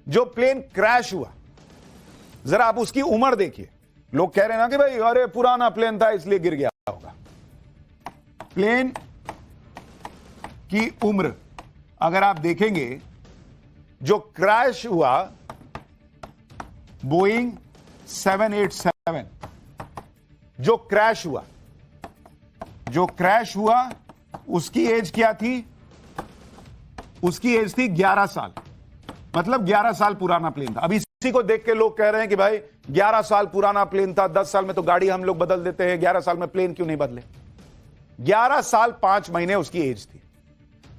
जो plane crash हुआ, जरा आप उसकी उम्र देखिए। लोग कह रहे हैं ना कि भाई अरे पुराना प्लेन था इसलिए गिर गया होगा। प्लेन की उम्र अगर आप देखेंगे, जो क्रैश हुआ बोइंग 787, जो क्रैश हुआ उसकी एज क्या थी? उसकी एज थी 11 साल, मतलब 11 साल पुराना प्लेन था। अब इसी को देख के लोग कह रहे हैं कि भाई 11 साल पुराना प्लेन था, 10 साल में तो गाड़ी हम लोग बदल देते हैं, 11 साल में प्लेन क्यों नहीं बदले? 11 साल 5 महीने उसकी एज थी।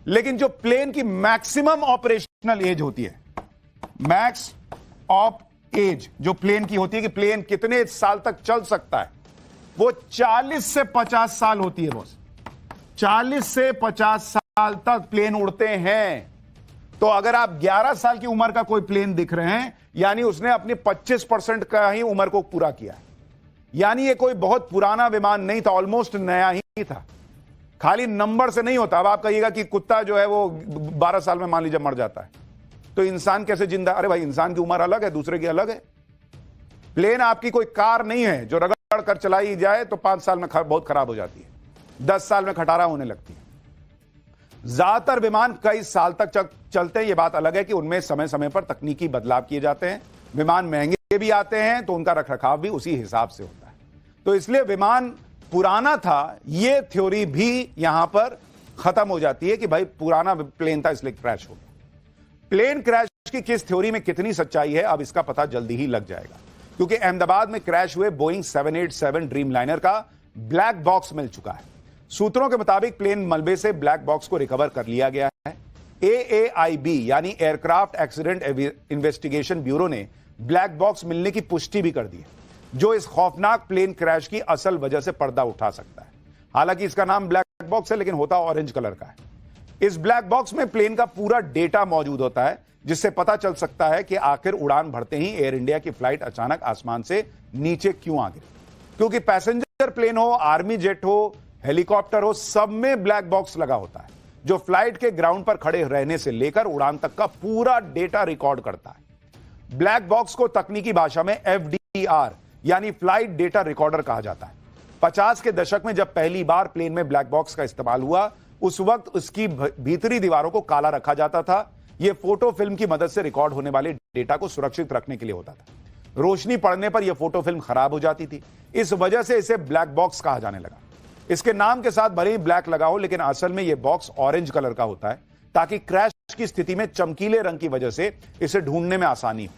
लेकिन जो प्लेन की मैक्सिमम ऑपरेशनल एज होती है, मैक्स ऑफ एज जो प्लेन की होती है कि प्लेन कितने साल तक चल सकता है, वो 40 से 50 साल होती है बॉस। 40 से 50 साल तक प्लेन उड़ते हैं। तो अगर आप 11 साल की उम्र का कोई प्लेन दिख रहे हैं, यानी उसने अपनी 25% का ही उम्र को पूरा किया है। यानी ये कोई बहुत पुराना विमान नहीं था, ऑलमोस्ट नया ही था। खाली नंबर से नहीं होता। अब आप कहिएगा कि कुत्ता जो है वो 12 साल में मान लीजिए मर जाता है, तो इंसान कैसे जिंदा? अरे भाई, इंसान की उम्र अलग है, दूसरे की अलग है। प्लेन आपकी कोई कार नहीं है जो रगड़ कर चलाई जाए तो 5 साल में बहुत खराब हो जाती है, 10 साल में खटारा होने लगती है। ज्यादातर विमान कई साल तक चलते हैं। यह बात अलग है कि उनमें समय समय पर तकनीकी बदलाव किए जाते हैं। विमान महंगे भी आते हैं तो उनका रखरखाव भी उसी हिसाब से होता है। तो इसलिए विमान पुराना था, यह थ्योरी भी यहां पर खत्म हो जाती है कि भाई पुराना प्लेन था इसलिए क्रैश हो गया। प्लेन क्रैश की किस थ्योरी में कितनी सच्चाई है, अब इसका पता जल्दी ही लग जाएगा, क्योंकि अहमदाबाद में क्रैश हुए बोइंग 787 ड्रीम लाइनर का ब्लैक बॉक्स मिल चुका है। सूत्रों के मुताबिक प्लेन मलबे से ब्लैक बॉक्स को रिकवर कर लिया गया है। AAIB यानी एयरक्राफ्ट एक्सीडेंट इन्वेस्टिगेशन ब्यूरो ने ब्लैक बॉक्स मिलने की पुष्टि भी कर दी है, जो इस खौफनाक प्लेन क्रैश की असल वजह से पर्दा उठा सकता है। हालांकि इसका नाम ब्लैक बॉक्स है, लेकिन होता ऑरेंज कलर का है। इस ब्लैक बॉक्स में प्लेन का पूरा डेटा मौजूद होता है, जिससे पता चल सकता है कि आखिर उड़ान भरते ही एयर इंडिया की फ्लाइट अचानक आसमान से नीचे क्यों आ गिरी। क्योंकि पैसेंजर प्लेन हो, आर्मी जेट हो, हेलीकॉप्टर हो, सब में ब्लैक बॉक्स लगा होता है, जो फ्लाइट के ग्राउंड पर खड़े रहने से लेकर उड़ान तक का पूरा डेटा रिकॉर्ड करता है। ब्लैक बॉक्स को तकनीकी भाषा में FDR यानी फ्लाइट डेटा रिकॉर्डर कहा जाता है। 50 के दशक में जब पहली बार प्लेन में ब्लैक बॉक्स का इस्तेमाल हुआ, उस वक्त उसकी भीतरी दीवारों को काला रखा जाता था। यह फोटो फिल्म की मदद से रिकॉर्ड होने वाले डेटा को सुरक्षित रखने के लिए होता था। रोशनी पड़ने पर यह फोटो फिल्म खराब हो जाती थी, इस वजह से इसे ब्लैक बॉक्स कहा जाने लगा। इसके नाम के साथ भले ही ब्लैक लगा हो, लेकिन असल में यह बॉक्स ऑरेंज कलर का होता है, ताकि क्रैश की स्थिति में चमकीले रंग की वजह से इसे ढूंढने में आसानी हो।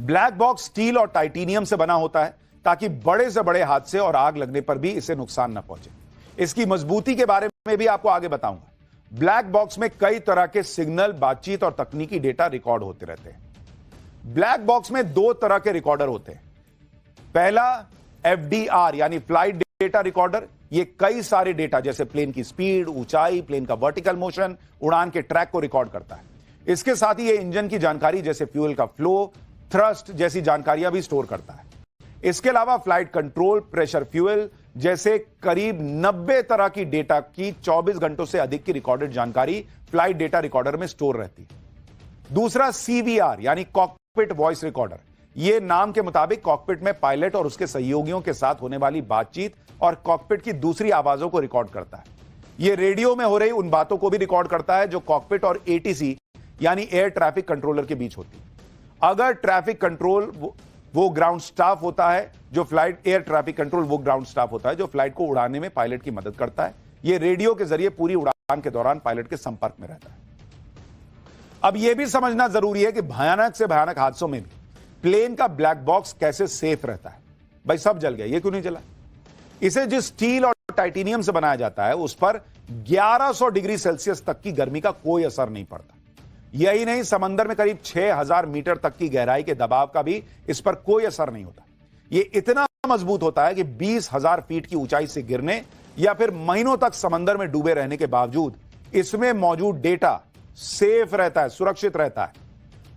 ब्लैक बॉक्स स्टील और टाइटेनियम से बना होता है, ताकि बड़े से बड़े हादसे और आग लगने पर भी इसे नुकसान न पहुंचे। इसकी मजबूती के बारे में भी आपको आगे बताऊंगा। ब्लैक बॉक्स में कई तरह के सिग्नल, बातचीत और तकनीकी डेटा रिकॉर्ड होते रहते हैं। ब्लैक बॉक्स में 2 तरह के रिकॉर्डर होते हैं। पहला FDR यानी फ्लाइट डेटा रिकॉर्डर। ये कई सारे डेटा जैसे प्लेन की स्पीड, ऊंचाई, प्लेन का वर्टिकल मोशन, उड़ान के ट्रैक को रिकॉर्ड करता है। इसके साथ ही ये इंजन की जानकारी जैसे फ्यूल का फ्लो, थ्रस्ट जैसी जानकारियां भी स्टोर करता है। इसके अलावा फ्लाइट कंट्रोल, प्रेशर, फ्यूल जैसे करीब 90 तरह की डेटा की 24 घंटों से अधिक की रिकॉर्डेड जानकारी फ्लाइट डेटा रिकॉर्डर में स्टोर रहती है। दूसरा CVR यानी कॉकपिट वॉइस रिकॉर्डर। यह नाम के मुताबिक कॉकपिट में पायलट और उसके सहयोगियों के साथ होने वाली बातचीत और कॉकपिट की दूसरी आवाजों को रिकॉर्ड करता है। यह रेडियो में हो रही उन बातों को भी रिकॉर्ड करता है जो कॉकपिट और ATC यानी एयर ट्रैफिक कंट्रोलर के बीच होती है। अगर ट्रैफिक कंट्रोल वो ग्राउंड स्टाफ होता है, जो फ्लाइट एयर ट्रैफिक कंट्रोल वो ग्राउंड स्टाफ होता है जो फ्लाइट को उड़ाने में पायलट की मदद करता है। यह रेडियो के जरिए पूरी उड़ान के दौरान पायलट के संपर्क में रहता है। अब यह भी समझना जरूरी है कि भयानक से भयानक हादसों में भी प्लेन का ब्लैक बॉक्स कैसे सेफ रहता है। भाई सब जल गया, ये क्यों नहीं जला? इसे जिस स्टील और टाइटेनियम से बनाया जाता है, उस पर 1100 डिग्री सेल्सियस तक की गर्मी का कोई असर नहीं पड़ता। यही नहीं, समंदर में करीब 6000 मीटर तक की गहराई के दबाव का भी इस पर कोई असर नहीं होता। यह इतना मजबूत होता है कि 20,000 फीट की ऊंचाई से गिरने या फिर महीनों तक समंदर में डूबे रहने के बावजूद इसमें मौजूद डेटा सेफ रहता है, सुरक्षित रहता है।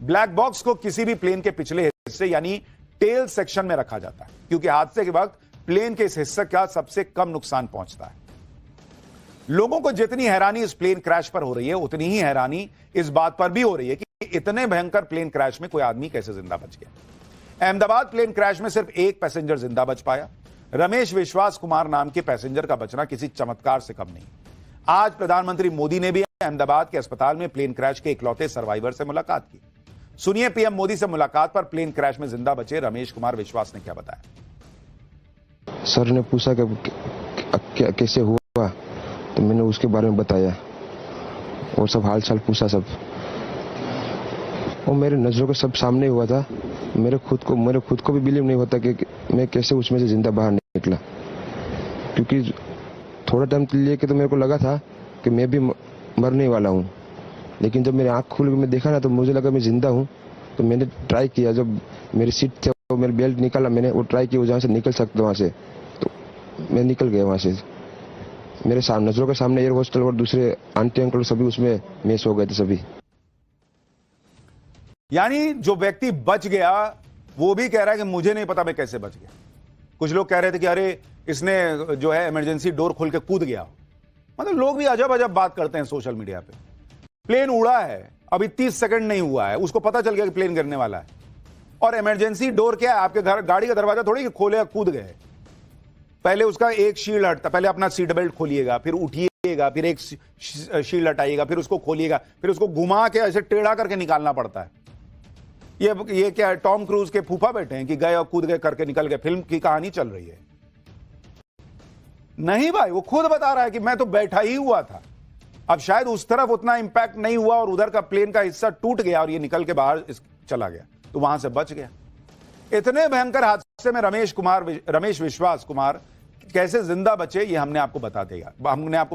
ब्लैक बॉक्स को किसी भी प्लेन के पिछले हिस्से यानी टेल सेक्शन में रखा जाता है, क्योंकि हादसे के वक्त प्लेन के इस हिस्से का सबसे कम नुकसान पहुंचता है। लोगों को जितनी हैरानी इस प्लेन क्रैश पर हो रही है, उतनी ही हैरानी इस बात पर भी हो रही है कि इतने भयंकर प्लेन क्रैश में कोई आदमी कैसे जिंदा बच गया। अहमदाबाद प्लेन क्रैश में सिर्फ एक पैसेंजर जिंदा बच पाया। रमेश विश्वास कुमार नाम के पैसेंजर का बचना किसी चमत्कार से कम नहीं। आज प्रधानमंत्री मोदी ने भी अहमदाबाद के अस्पताल में प्लेन क्रैश के इकलौते सर्वाइवर से मुलाकात की। सुनिए पीएम मोदी से मुलाकात पर प्लेन क्रैश में जिंदा बचे रमेश कुमार विश्वास ने क्या बताया। सर ने पूछा कि कैसे हुआ, तो मैंने उसके बारे में बताया और सब हाल चाल पूछा सब, और मेरे नजरों के सब सामने हुआ था। मेरे खुद को भी बिलीव नहीं होता कि मैं कैसे उसमें से जिंदा बाहर निकला, क्योंकि थोड़ा टाइम लिए कि तो मेरे को लगा था कि मैं भी मरने वाला हूँ, लेकिन जब मेरी आंख खुल के मैं देखा ना तो मुझे लगा मैं जिंदा हूँ। तो मैंने ट्राई किया, जब मेरी सीट थे वो मेरी बेल्ट निकाला, मैंने वो ट्राई किया जहाँ से निकल सकता वहाँ से, तो मैं निकल गया वहाँ से। मेरे सामने नजरों के सामने एयर होस्टल और दूसरे आंटी अंकल सभी उसमें मिस हो गए थे सभी। यानी जो व्यक्ति बच गया वो भी कह रहा है कि मुझे नहीं पता मैं कैसे बच गया। कुछ लोग कह रहे थे कि अरे इसने जो है इमरजेंसी डोर खोल के कूद गया। मतलब लोग भी अजब अजब बात करते हैं सोशल मीडिया पे। प्लेन उड़ा है, अभी 30 सेकंड नहीं हुआ है, उसको पता चल गया कि प्लेन गिरने वाला है, और इमरजेंसी डोर क्या है, आपके घर गाड़ी का दरवाजा थोड़ी कि खोले कूद गए। पहले उसका एक शील्ड हटता, पहले अपना सीट बेल्ट खोलिएगा, फिर उठिएगा, फिर एक शील्ड हटाइएगा, फिर उसको खोलिएगा, फिर उसको घुमा के ऐसे टेढ़ा करके निकालना पड़ता है। ये क्या है, टॉम क्रूज के फूफा बैठे हैं कि गए और कूद गए करके निकल गए, फिल्म की कहानी चल रही है। नहीं भाई, वो खुद बता रहा है कि मैं तो बैठा ही हुआ था। अब शायद उस तरफ उतना इंपैक्ट नहीं हुआ और उधर का प्लेन का हिस्सा टूट गया और ये निकल के बाहर चला गया, तो वहां से बच गया। इतने भयंकर हादसे में रमेश विश्वास कुमार कैसे जिंदा बचे, ये हमने आपको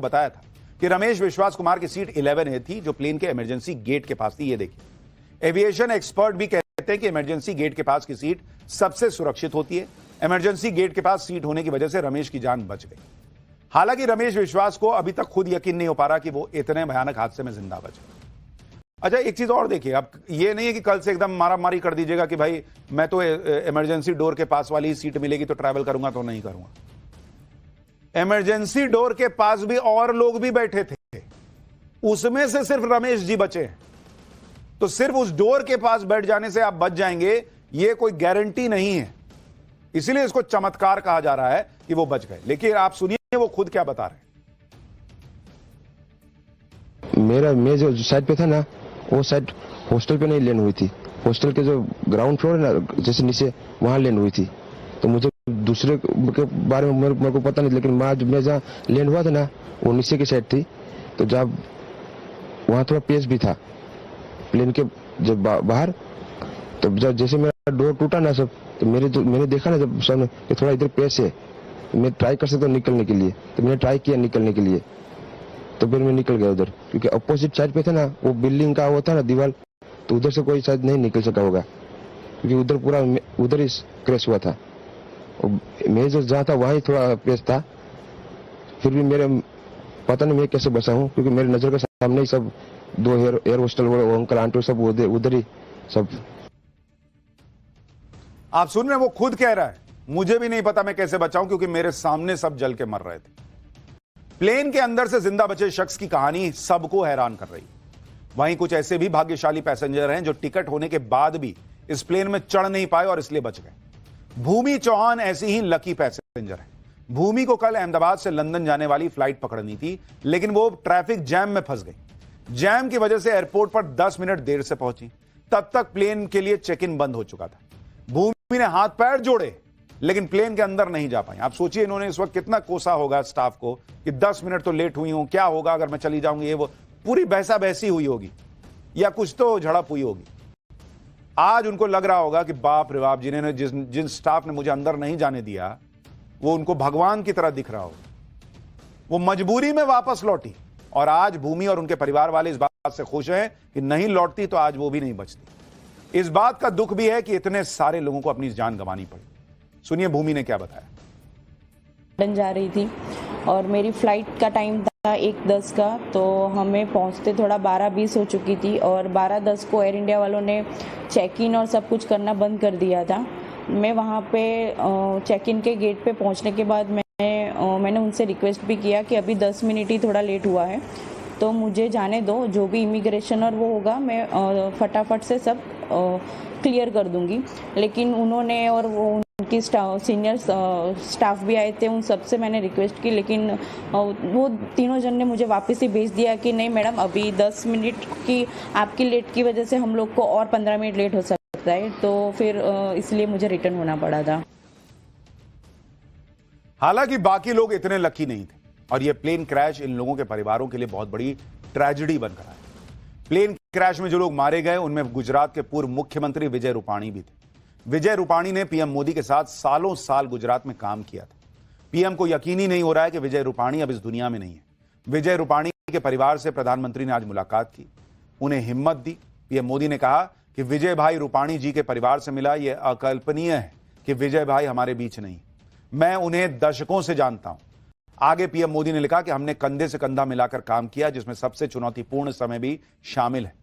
बताया था कि रमेश विश्वास कुमार की सीट 11A थी, जो प्लेन के इमरजेंसी गेट के पास थी। ये देखिए, एविएशन एक्सपर्ट भी कहते हैं कि इमरजेंसी गेट के पास की सीट सबसे सुरक्षित होती है। इमरजेंसी गेट के पास सीट होने की वजह से रमेश की जान बच गई। हालांकि रमेश विश्वास को अभी तक खुद यकीन नहीं हो पा रहा कि वो इतने भयानक हादसे में जिंदा बचे। अच्छा, एक चीज और देखिए, अब ये नहीं है कि कल से एकदम मारामारी कर दीजिएगा कि भाई मैं तो इमरजेंसी डोर के पास वाली सीट मिलेगी तो ट्रैवल करूंगा, तो नहीं करूंगा। इमरजेंसी डोर के पास भी और लोग भी बैठे थे, उसमें से सिर्फ रमेश जी बचे। तो सिर्फ उस डोर के पास बैठ जाने से आप बच जाएंगे, ये कोई गारंटी नहीं है। इसीलिए इसको चमत्कार कहा जा रहा है कि वो बच गए। लेकिन आप सुनिए वो खुद क्या बता रहे हैं। मैं जो साइड पे था ना, वो साइड हॉस्टल पे नहीं लैंड हुई थी। हॉस्टल के जो ग्राउंड फ्लोर है ना, जैसे नीचे, वहां लैंड हुई थी। तो मुझे दूसरे के बारे में मेरे को पता नहीं, लेकिन मैं जहाँ लैंड हुआ था ना, वो नीचे की साइड थी। तो जब वहां थोड़ा पेस भी था प्लेन के जब बाहर, तो जब जैसे मेरा डोर टूटा ना सब, तो मैंने देखा ना जब सामने कि थोड़ा इधर पेस है, मैं ट्राई कर सकता हूँ निकलने के लिए। तो मैंने ट्राई किया निकलने के लिए, तो फिर मैं निकल गया उधर, क्योंकि अपोजिट साइड पे था ना, वो बिल्डिंग का होता ना दीवार, तो उधर से कोई शायद नहीं निकल सका होगा, क्योंकि उधर पूरा उधर ही क्रैश हुआ था। मैं जो जहाँ था वहाँ ही थोड़ा पेस था। फिर भी मेरे पता नहीं मैं कैसे बचा हूँ, क्योंकि मेरे नजर के सामने ही सब दो एयर होस्टल वो अंकल आंटी सब उधर ही सब। आप सुन रहे हैं, वो खुद कह रहा है मुझे भी नहीं पता मैं कैसे बचाऊं, क्योंकि मेरे सामने सब जल के मर रहे थे। प्लेन के अंदर से जिंदा बचे शख्स की कहानी सबको हैरान कर रही। वहीं कुछ ऐसे भी भाग्यशाली पैसेंजर हैं जो टिकट होने के बाद भी इस प्लेन में चढ़ नहीं पाए और इसलिए बच गए। भूमि चौहान ऐसी ही लकी पैसेंजर है। भूमि को कल अहमदाबाद से लंदन जाने वाली फ्लाइट पकड़नी थी, लेकिन वो ट्रैफिक जैम में फंस गई। जैम की वजह से एयरपोर्ट पर 10 मिनट देर से पहुंची। तब तक प्लेन के लिए चेक इन बंद हो चुका था। भूमि ने हाथ पैर जोड़े, लेकिन प्लेन के अंदर नहीं जा पाई। आप सोचिए इन्होंने इस वक्त कितना कोसा होगा स्टाफ को कि 10 मिनट तो लेट हुई हूं, क्या होगा अगर मैं चली जाऊंगी, ये वो पूरी बहसा बहसी हुई होगी या कुछ तो झड़प हुई होगी। आज उनको लग रहा होगा कि बाप रे बाप, जिन्होंने जिन स्टाफ ने मुझे अंदर नहीं जाने दिया वो उनको भगवान की तरह दिख रहा होगा। वो मजबूरी में वापस लौटी और आज भूमि और उनके परिवार वाले इस बात से खुश हैं कि नहीं लौटती तो आज वो भी नहीं बचती। इस बात का दुख भी है कि इतने सारे लोगों को अपनी जान गंवानी पड़ी। सुनिए भूमि ने क्या बताया। लंदन जा रही थी और मेरी फ्लाइट का टाइम था 1:10 का, तो हमें पहुंचते थोड़ा 12:20 हो चुकी थी और 12:10 को एयर इंडिया वालों ने चेक इन और सब कुछ करना बंद कर दिया था। मैं वहां पे चेक इन के गेट पे पहुंचने के बाद मैंने उनसे रिक्वेस्ट भी किया कि अभी 10 मिनट ही थोड़ा लेट हुआ है, तो मुझे जाने दो, जो भी इमिग्रेशन और वो होगा मैं फटाफट से सब क्लियर कर दूंगी। लेकिन उन्होंने और वो उनकी सीनियर स्टाफ भी आए थे, उन सबसे मैंने रिक्वेस्ट की, लेकिन वो तीनों जन ने मुझे वापस ही भेज दिया कि नहीं मैडम, अभी 10 मिनट की आपकी लेट की वजह से हम लोग को और 15 मिनट लेट हो सकता है। तो फिर इसलिए मुझे रिटर्न होना पड़ा था। हालांकि बाकी लोग इतने लकी नहीं थे और यह प्लेन क्रैश इन लोगों के परिवारों के लिए बहुत बड़ी ट्रेजेडी बनकर आया। प्लेन क्रैश में जो लोग मारे गए उनमें गुजरात के पूर्व मुख्यमंत्री विजय रूपाणी भी थे। विजय रूपाणी ने पीएम मोदी के साथ सालों साल गुजरात में काम किया था। पीएम को यकीन ही नहीं हो रहा है कि विजय रूपाणी अब इस दुनिया में नहीं है। विजय रूपाणी के परिवार से प्रधानमंत्री ने आज मुलाकात की, उन्हें हिम्मत दी। पीएम मोदी ने कहा कि विजय भाई रूपाणी जी के परिवार से मिला, यह अकल्पनीय है कि विजय भाई हमारे बीच नहीं, मैं उन्हें दशकों से जानता हूं। आगे पीएम मोदी ने लिखा कि हमने कंधे से कंधा मिलाकर काम किया, जिसमें सबसे चुनौतीपूर्ण समय भी शामिल है।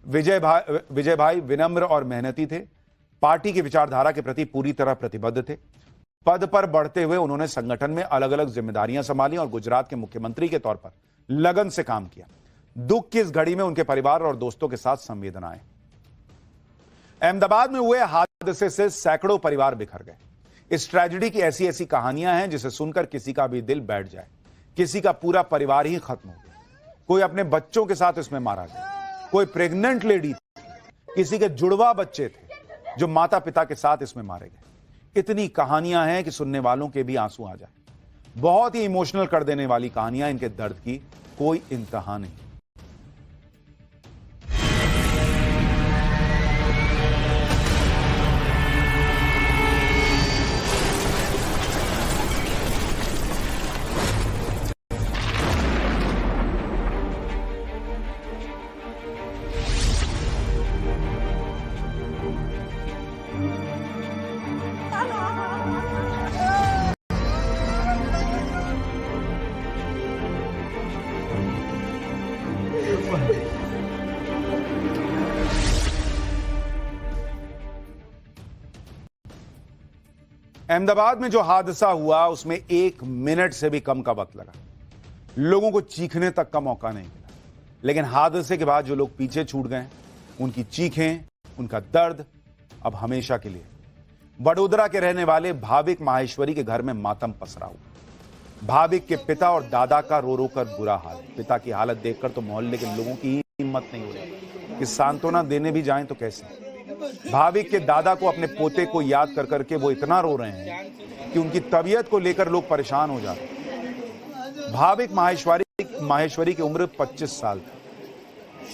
विजय भाई विनम्र और मेहनती थे, पार्टी की विचारधारा के प्रति पूरी तरह प्रतिबद्ध थे। पद पर बढ़ते हुए उन्होंने संगठन में अलग अलग जिम्मेदारियां संभाली और गुजरात के मुख्यमंत्री के तौर पर लगन से काम किया। दुख की इस घड़ी में उनके परिवार और दोस्तों के साथ संवेदनाएं। अहमदाबाद में हुए हादसे से सैकड़ों परिवार बिखर गए। इस ट्रेजेडी की ऐसी ऐसी कहानियां हैं जिसे सुनकर किसी का भी दिल बैठ जाए। किसी का पूरा परिवार ही खत्म हो गया, कोई अपने बच्चों के साथ इसमें मारा गया, कोई प्रेग्नेंट लेडी थी, किसी के जुड़वा बच्चे थे जो माता पिता के साथ इसमें मारे गए। इतनी कहानियां हैं कि सुनने वालों के भी आंसू आ जाए। बहुत ही इमोशनल कर देने वाली कहानियां, इनके दर्द की कोई इंतहा नहीं। अहमदाबाद में जो हादसा हुआ उसमें 1 मिनट से भी कम का वक्त लगा। लोगों को चीखने तक का मौका नहीं मिला। लेकिन हादसे के बाद जो लोग पीछे छूट गए, उनकी चीखें, उनका दर्द अब हमेशा के लिए। बड़ोदरा के रहने वाले भाविक माहेश्वरी के घर में मातम पसरा हुआ। भाविक के पिता और दादा का रो रो कर बुरा हाल। पिता की हालत देखकर तो मोहल्ले के लोगों की हिम्मत नहीं हो रही कि सांत्वना देने भी जाएं तो कैसे। भाविक के दादा को अपने पोते को याद कर करके वो इतना रो रहे हैं कि उनकी तबीयत को लेकर लोग परेशान हो जाते हैं। भाविक माहेश्वरी की उम्र 25 साल थी।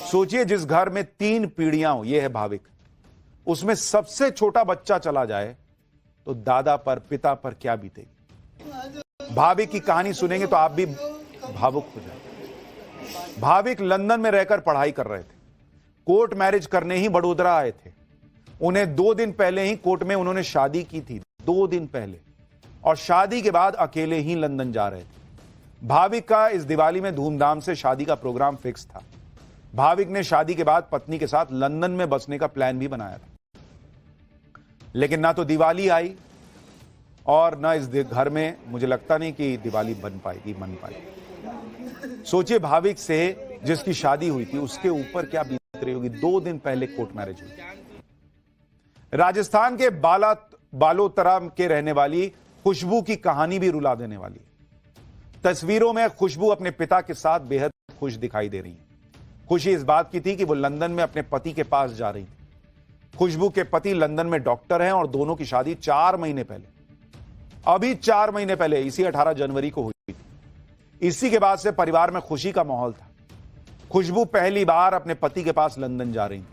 सोचिए, जिस घर में 3 पीढ़ियां हो, ये है भाविक, उसमें सबसे छोटा बच्चा चला जाए तो दादा पर, पिता पर क्या बीतेगी। भाविक की कहानी सुनेंगे तो आप भी भावुक हो जाएंगे। भाविक लंदन में रहकर पढ़ाई कर रहे थे। कोर्ट मैरिज करने ही बड़ोदरा आए थे। उन्हें 2 दिन पहले ही कोर्ट में उन्होंने शादी की थी, 2 दिन पहले, और शादी के बाद अकेले ही लंदन जा रहे थे। भाविक का इस दिवाली में धूमधाम से शादी का प्रोग्राम फिक्स था। भाविक ने शादी के बाद पत्नी के साथ लंदन में बसने का प्लान भी बनाया था। लेकिन ना तो दिवाली आई और ना इस घर में मुझे लगता नहीं कि दिवाली बन पाएगी। सोचिए, भाविक से जिसकी शादी हुई थी उसके ऊपर क्या बीत रही होगी। 2 दिन पहले कोर्ट मैरिज हुई। राजस्थान के बालोतरा के रहने वाली खुशबू की कहानी भी रुला देने वाली। तस्वीरों में खुशबू अपने पिता के साथ बेहद खुश दिखाई दे रही है। खुशी इस बात की थी कि वो लंदन में अपने पति के पास जा रही थी। खुशबू के पति लंदन में डॉक्टर हैं और दोनों की शादी 4 महीने पहले, अभी 4 महीने पहले, इसी 18 जनवरी को हुई थी। इसी के बाद से परिवार में खुशी का माहौल था। खुशबू पहली बार अपने पति के पास लंदन जा रही थी।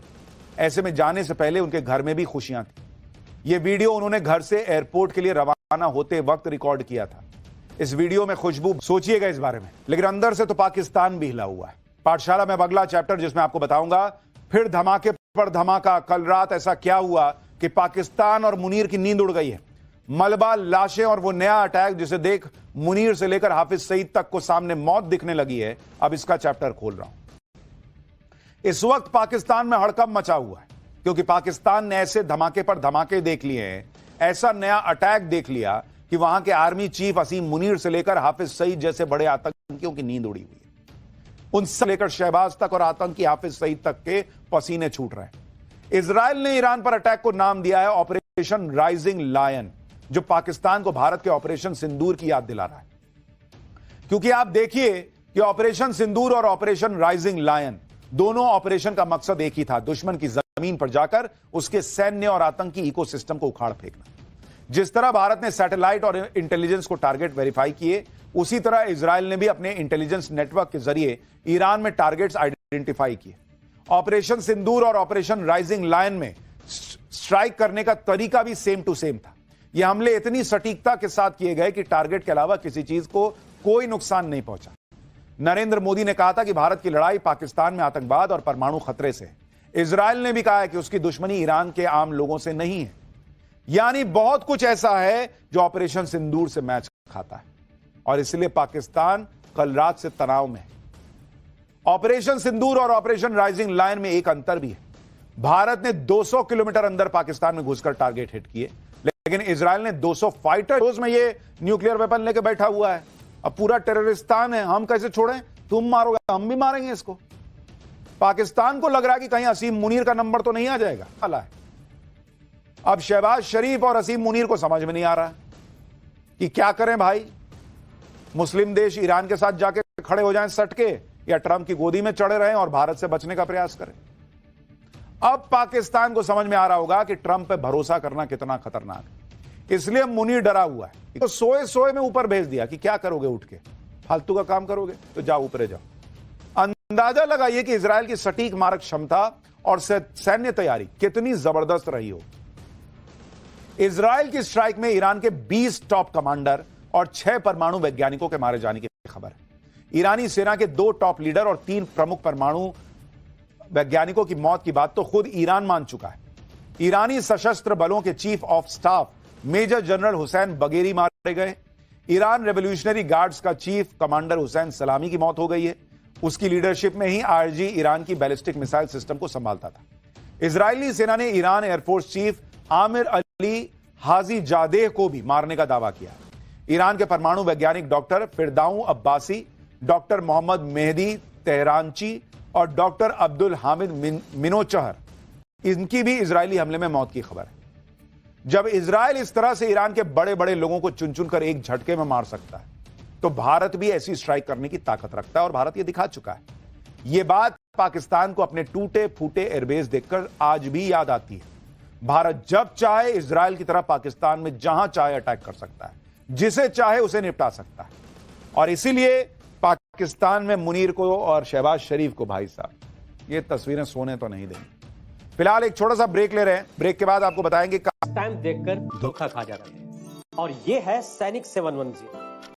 ऐसे में जाने से पहले उनके घर में भी खुशियां थी। यह वीडियो उन्होंने घर से एयरपोर्ट के लिए रवाना होते वक्त रिकॉर्ड किया था। इस वीडियो में खुशबू, सोचिएगा इस बारे में, लेकिन अंदर से तो पाकिस्तान भी हिला हुआ है। पाठशाला में अब अगला चैप्टर जिसमें आपको बताऊंगा फिर धमाके पर धमाका। कल रात ऐसा क्या हुआ कि पाकिस्तान और मुनीर की नींद उड़ गई है। मलबा, लाशें और वो नया अटैक जिसे देख मुनीर से लेकर हाफिज सईद तक को सामने मौत दिखने लगी है। अब इसका चैप्टर खोल रहा हूं। इस वक्त पाकिस्तान में हड़कंप मचा हुआ है क्योंकि पाकिस्तान ने ऐसे धमाके पर धमाके देख लिए हैं, ऐसा नया अटैक देख लिया कि वहां के आर्मी चीफ असीम मुनीर से लेकर हाफिज सईद जैसे बड़े आतंकियों की नींद उड़ी हुई है। उनसे लेकर शहबाज तक और आतंकी हाफिज सईद तक के पसीने छूट रहे हैं। इजराइल ने ईरान पर अटैक को नाम दिया है ऑपरेशन राइजिंग लायन, जो पाकिस्तान को भारत के ऑपरेशन सिंदूर की याद दिला रहा है। क्योंकि आप देखिए कि ऑपरेशन सिंदूर और ऑपरेशन राइजिंग लायन दोनों ऑपरेशन का मकसद एक ही था, दुश्मन की जमीन पर जाकर उसके सैन्य और आतंकी इकोसिस्टम को उखाड़ फेंकना। जिस तरह भारत ने सैटेलाइट और इंटेलिजेंस को टारगेट वेरीफाई किए, उसी तरह इजराइल ने भी अपने इंटेलिजेंस नेटवर्क के जरिए ईरान में टारगेट्स आइडेंटिफाई किए। ऑपरेशन सिंदूर और ऑपरेशन राइजिंग लायन में स्ट्राइक करने का तरीका भी सेम टू सेम था। यह हमले इतनी सटीकता के साथ किए गए कि टारगेट के अलावा किसी चीज को कोई नुकसान नहीं पहुंचा। नरेंद्र मोदी ने कहा था कि भारत की लड़ाई पाकिस्तान में आतंकवाद और परमाणु खतरे से है। इजराइल ने भी कहा है कि उसकी दुश्मनी ईरान के आम लोगों से नहीं है। यानी बहुत कुछ ऐसा है जो ऑपरेशन सिंदूर से मैच खाता है और इसलिए पाकिस्तान कल रात से तनाव में है। ऑपरेशन सिंदूर और ऑपरेशन राइजिंग लायन में एक अंतर भी है। भारत ने 200 किलोमीटर अंदर पाकिस्तान में घुसकर टारगेट हिट किए, लेकिन इजराइल ने 200 फाइटर्स में ये न्यूक्लियर वेपन लेके बैठा हुआ है। अब पूरा टेररिस्तान है, हम कैसे छोड़ें? तुम मारोगे, हम भी मारेंगे इसको। पाकिस्तान को लग रहा है कि कहीं असीम मुनीर का नंबर तो नहीं आ जाएगा। अला है। अब शहबाज शरीफ और असीम मुनीर को समझ में नहीं आ रहा कि क्या करें भाई। मुस्लिम देश ईरान के साथ जाके खड़े हो जाएं सटके, या ट्रंप की गोदी में चढ़े रहें और भारत से बचने का प्रयास करें। अब पाकिस्तान को समझ में आ रहा होगा कि ट्रंप पे भरोसा करना कितना खतरनाक है, इसलिए मुनीर डरा हुआ है। तो सोए सोए में ऊपर भेज दिया कि क्या करोगे, उठ के फालतू का काम करोगे तो जाओ ऊपरे जाओ। अंदाजा लगाइए कि इजराइल की सटीक मारक क्षमता और सैन्य तैयारी कितनी जबरदस्त रही हो। इजराइल की स्ट्राइक में ईरान के 20 टॉप कमांडर और 6 परमाणु वैज्ञानिकों के मारे जाने की खबर है। ईरानी सेना के 2 टॉप लीडर और 3 प्रमुख परमाणु वैज्ञानिकों की मौत की बात तो खुद ईरान मान चुका है। ईरानी सशस्त्र बलों के chief of staff major general Hussein Bagheri मारे गए। ईरान रेवोल्यूशनरी गार्ड्स का चीफ कमांडर हुसैन सलामी की मौत हो गई है। उसकी लीडरशिप में ही आईआरजी ईरान की बैलिस्टिक मिसाइल सिस्टम को संभालता था। इजरायली सेना ने Iran air force chief Amir Ali Haji Zadeh को भी मारने का दावा किया। ईरान के परमाणु वैज्ञानिक डॉक्टर फिरदाऊ अब्बासी, डॉक्टर मोहम्मद मेहदी तेहरानची और डॉक्टर अब्दुल हामिद मिनोचहर, इनकी भी इजरायली हमले में मौत की खबर है। जब इजराइल इस तरह से ईरान के बड़े बड़े लोगों को चुन चुन कर एक झटके में मार सकता है, तो भारत भी ऐसी स्ट्राइक करने की ताकत रखता है और भारत ये दिखा चुका है। यह बात पाकिस्तान को अपने टूटे फूटे एयरबेस देखकर आज भी याद आती है। भारत जब चाहे इजराइल की तरह पाकिस्तान में जहां चाहे अटैक कर सकता है, जिसे चाहे उसे निपटा सकता है। और इसीलिए पाकिस्तान में मुनीर को और शहबाज शरीफ को, भाई साहब, ये तस्वीरें सोने तो नहीं देंगी। फिलहाल एक छोटा सा ब्रेक ले रहे हैं। ब्रेक के बाद आपको बताएंगे टाइम देखकर धोखा खा जाते हैं। और ये है सैनिक 710।